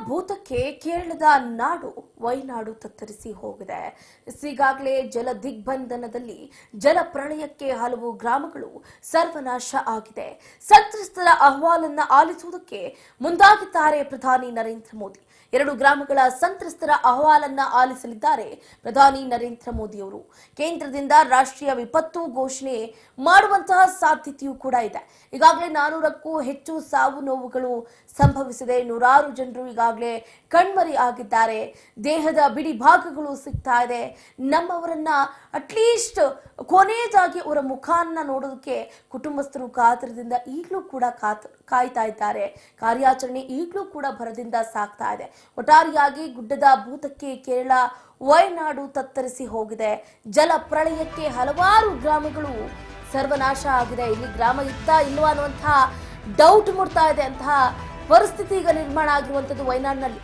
ಭೂತಕ್ಕೆ ಕೇರಳದ ನಾಡು ವಯನಾಡು ತತ್ತರಿಸಿ ಹೋಗಿದೆ. ಈಗಾಗಲೇ ಜಲ ದಿಗ್ಬಂಧನದಲ್ಲಿ ಜಲ ಪ್ರಳಯಕ್ಕೆ ಹಲವು ಗ್ರಾಮಗಳು ಸರ್ವನಾಶ ಆಗಿದೆ. ಸಂತ್ರಸ್ತರ ಅಹವಾಲನ್ನ ಆಲಿಸುವುದಕ್ಕೆ ಮುಂದಾಗಿದ್ದಾರೆ ಪ್ರಧಾನಿ ನರೇಂದ್ರ ಮೋದಿ. 2 ಗ್ರಾಮಗಳ ಸಂತ್ರಸ್ತರ ಅಹವಾಲನ್ನ ಆಲಿಸಲಿದ್ದಾರೆ ಪ್ರಧಾನಿ ನರೇಂದ್ರ ಮೋದಿ ಅವರು. ಕೇಂದ್ರದಿಂದ ರಾಷ್ಟ್ರೀಯ ವಿಪತ್ತು ಘೋಷಣೆ ಮಾಡುವಂತಹ ಸಾಧ್ಯತೆಯೂ ಕೂಡ ಇದೆ. ಈಗಾಗಲೇ 400ಕ್ಕೂ ಹೆಚ್ಚು ಸಾವು ನೋವುಗಳು ಸಂಭವಿಸಿದೆ. ನೂರಾರು ಜನರು ಈಗಾಗಲೇ ಕಣ್ಮರಿ ಆಗಿದ್ದಾರೆ. ದೇಹದ ಬಿಡಿ ಭಾಗಗಳು ಸಿಗ್ತಾ ಇದೆ. ನಮ್ಮವರನ್ನ ಅಟ್ಲೀಸ್ಟ್ ಕೊನೆಯದಾಗಿ ಅವರ ಮುಖಾನ್ನ ನೋಡೋದಕ್ಕೆ ಕುಟುಂಬಸ್ಥರು ಕಾತರದಿಂದ ಈಗಲೂ ಕೂಡ ಕಾಯ್ತಾ ಇದ್ದಾರೆ. ಕಾರ್ಯಾಚರಣೆ ಈಗಲೂ ಕೂಡ ಭರದಿಂದ ಸಾಗ್ತಾ ಇದೆ. ಒಟ್ಟಾರೆಯಾಗಿ ಗುಡ್ಡದ ಭೂತಕ್ಕೆ ಕೇರಳ ವಯನಾಡು ತತ್ತರಿಸಿ ಹೋಗಿದೆ. ಜಲ ಪ್ರಳಯಕ್ಕೆ ಹಲವಾರು ಗ್ರಾಮಗಳು ಸರ್ವನಾಶ ಆಗಿದೆ. ಇಲ್ಲಿ ಗ್ರಾಮ ಇತ್ತಾ ಇಲ್ವಾ ಅನ್ನುವಂತಹ ಡೌಟ್ ಮೂಡ್ತಾ ಇದೆ. ಅಂತಹ ಪರಿಸ್ಥಿತಿ ಈಗ ನಿರ್ಮಾಣ ಆಗಿರುವಂತದ್ದು ವಯನಾಡಿನಲ್ಲಿ.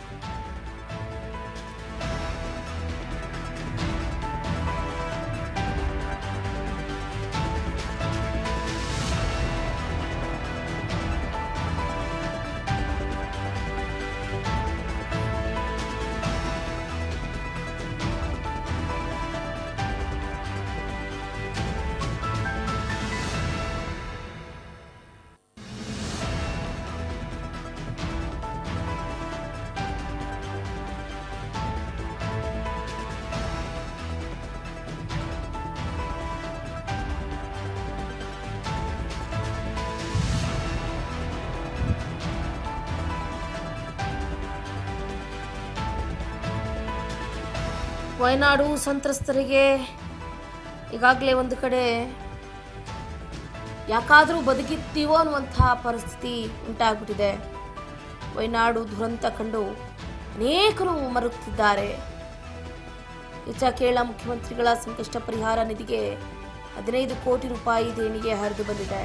ವಯನಾಡು ಸಂತ್ರಸ್ತರಿಗೆ ಈಗಾಗಲೇ ಒಂದು ಕಡೆ ಯಾಕಾದರೂ ಬದುಕಿತ್ತೀವೋ ಅನ್ನುವಂತಹ ಪರಿಸ್ಥಿತಿ ಉಂಟಾಗ್ಬಿಟ್ಟಿದೆ. ವಯನಾಡು ದುರಂತ ಕಂಡು ಅನೇಕರು ಮರುಗುತ್ತಿದ್ದಾರೆ. ಕೇರಳ ಮುಖ್ಯಮಂತ್ರಿಗಳ ಸಂಕಷ್ಟ ಪರಿಹಾರ ನಿಧಿಗೆ 15 ಕೋಟಿ ರೂಪಾಯಿ ದೇಣಿಗೆ ಹರಿದು ಬಂದಿದೆ.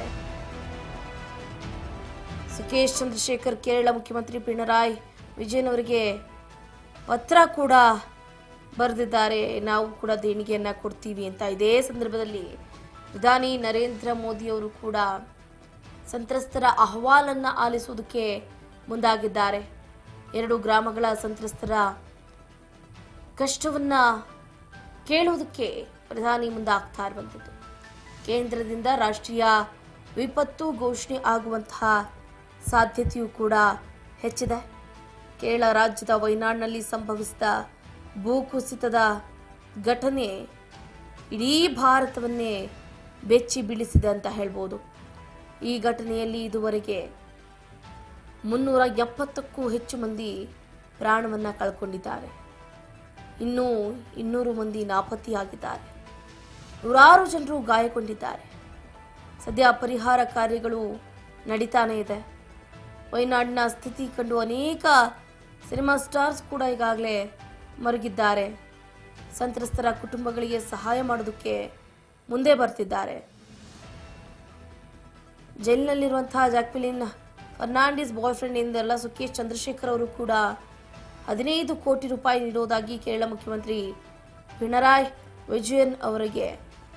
ಸುಖೇಶ್ ಚಂದ್ರಶೇಖರ್ ಕೇರಳ ಮುಖ್ಯಮಂತ್ರಿ ಪಿಣರಾಯಿ ವಿಜಯನ್ ಅವರಿಗೆ ಪತ್ರ ಕೂಡ ಬರೆದಿದ್ದಾರೆ. ನಾವು ಕೂಡ ದೇಣಿಗೆಯನ್ನ ಕೊಡ್ತೀವಿ ಅಂತ. ಇದೇ ಸಂದರ್ಭದಲ್ಲಿ ಪ್ರಧಾನಿ ನರೇಂದ್ರ ಮೋದಿ ಅವರು ಕೂಡ ಸಂತ್ರಸ್ತರ ಅಹವಾಲನ್ನ ಆಲಿಸುವುದಕ್ಕೆ ಮುಂದಾಗಿದ್ದಾರೆ. 2 ಗ್ರಾಮಗಳ ಸಂತ್ರಸ್ತರ ಕಷ್ಟವನ್ನ ಕೇಳುವುದಕ್ಕೆ ಪ್ರಧಾನಿ ಮುಂದಾಗ್ತಾ ಇರುವಂಥದ್ದು. ಕೇಂದ್ರದಿಂದ ರಾಷ್ಟ್ರೀಯ ವಿಪತ್ತು ಘೋಷಣೆ ಆಗುವಂತಹ ಸಾಧ್ಯತೆಯೂ ಕೂಡ ಹೆಚ್ಚಿದೆ. ಕೇರಳ ರಾಜ್ಯದ ವಯನಾಡಿನಲ್ಲಿ ಸಂಭವಿಸಿದ ಭೂಕುಸಿತದ ಘಟನೆ ಇಡೀ ಭಾರತವನ್ನೇ ಬೆಚ್ಚಿ ಬೀಳಿಸಿದೆ ಅಂತ ಹೇಳ್ಬೋದು. ಈ ಘಟನೆಯಲ್ಲಿ ಇದುವರೆಗೆ 370ಕ್ಕೂ ಹೆಚ್ಚು ಮಂದಿ ಪ್ರಾಣವನ್ನು ಕಳ್ಕೊಂಡಿದ್ದಾರೆ. ಇನ್ನೂ 200 ಮಂದಿ ನಾಪತ್ತೆಯಾಗಿದ್ದಾರೆ. ನೂರಾರು ಜನರು ಗಾಯಗೊಂಡಿದ್ದಾರೆ. ಸದ್ಯ ಪರಿಹಾರ ಕಾರ್ಯಗಳು ನಡೀತಾನೆ ಇದೆ. ವಯನಾಡಿನ ಸ್ಥಿತಿ ಕಂಡು ಅನೇಕ ಸಿನಿಮಾ ಸ್ಟಾರ್ಸ್ ಕೂಡ ಈಗಾಗಲೇ ಮರುಗಿದ್ದಾರೆ. ಸಂತ್ರಸ್ತರ ಕುಟುಂಬಗಳಿಗೆ ಸಹಾಯ ಮಾಡೋದಕ್ಕೆ ಮುಂದೆ ಬರ್ತಿದ್ದಾರೆ. ಜೈಲಿನಲ್ಲಿರುವಂತಹ ಜಾಕ್ವೆಲಿನ್ ಫರ್ನಾಂಡಿಸ್ ಬಾಯ್ ಫ್ರೆಂಡ್ ಎಂದೆಲ್ಲ ಸುಖೇಶ್ ಚಂದ್ರಶೇಖರ್ ಅವರು ಕೂಡ 15 ಕೋಟಿ ರೂಪಾಯಿ ನೀಡುವುದಾಗಿ ಕೇರಳ ಮುಖ್ಯಮಂತ್ರಿ ಪಿಣರಾಯಿ ವಿಜಯನ್ ಅವರಿಗೆ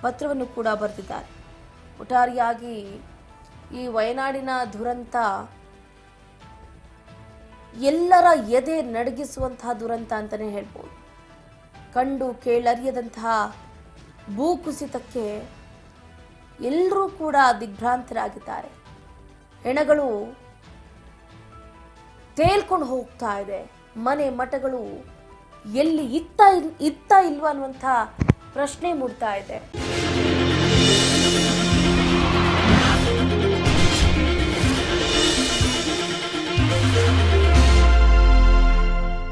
ಪತ್ರವನ್ನು ಕೂಡ ಬರೆದಿದ್ದಾರೆ. ಒಟ್ಟಾರೆಯಾಗಿ ಈ ವಯನಾಡಿನ ದುರಂತ ಎಲ್ಲರ ಎದೆ ನಡಗಿಸುವಂತಹ ದುರಂತ ಅಂತಾನೆ ಹೇಳ್ಬೋದು. ಕಂಡು ಕೇಳರಿಯದಂತಹ ಭೂಕುಸಿತಕ್ಕೆ ಎಲ್ಲರೂ ಕೂಡ ದಿಗ್ಭ್ರಾಂತರಾಗಿದ್ದಾರೆ. ಹೆಣಗಳು ತೇಲ್ಕೊಂಡು ಹೋಗ್ತಾ ಇದೆ. ಮನೆ ಮಠಗಳು ಎಲ್ಲಿ ಇತ್ತ ಇಲ್ವಾ ಅನ್ನುವಂಥ ಪ್ರಶ್ನೆ ಮೂಡ್ತಾ ಇದೆ.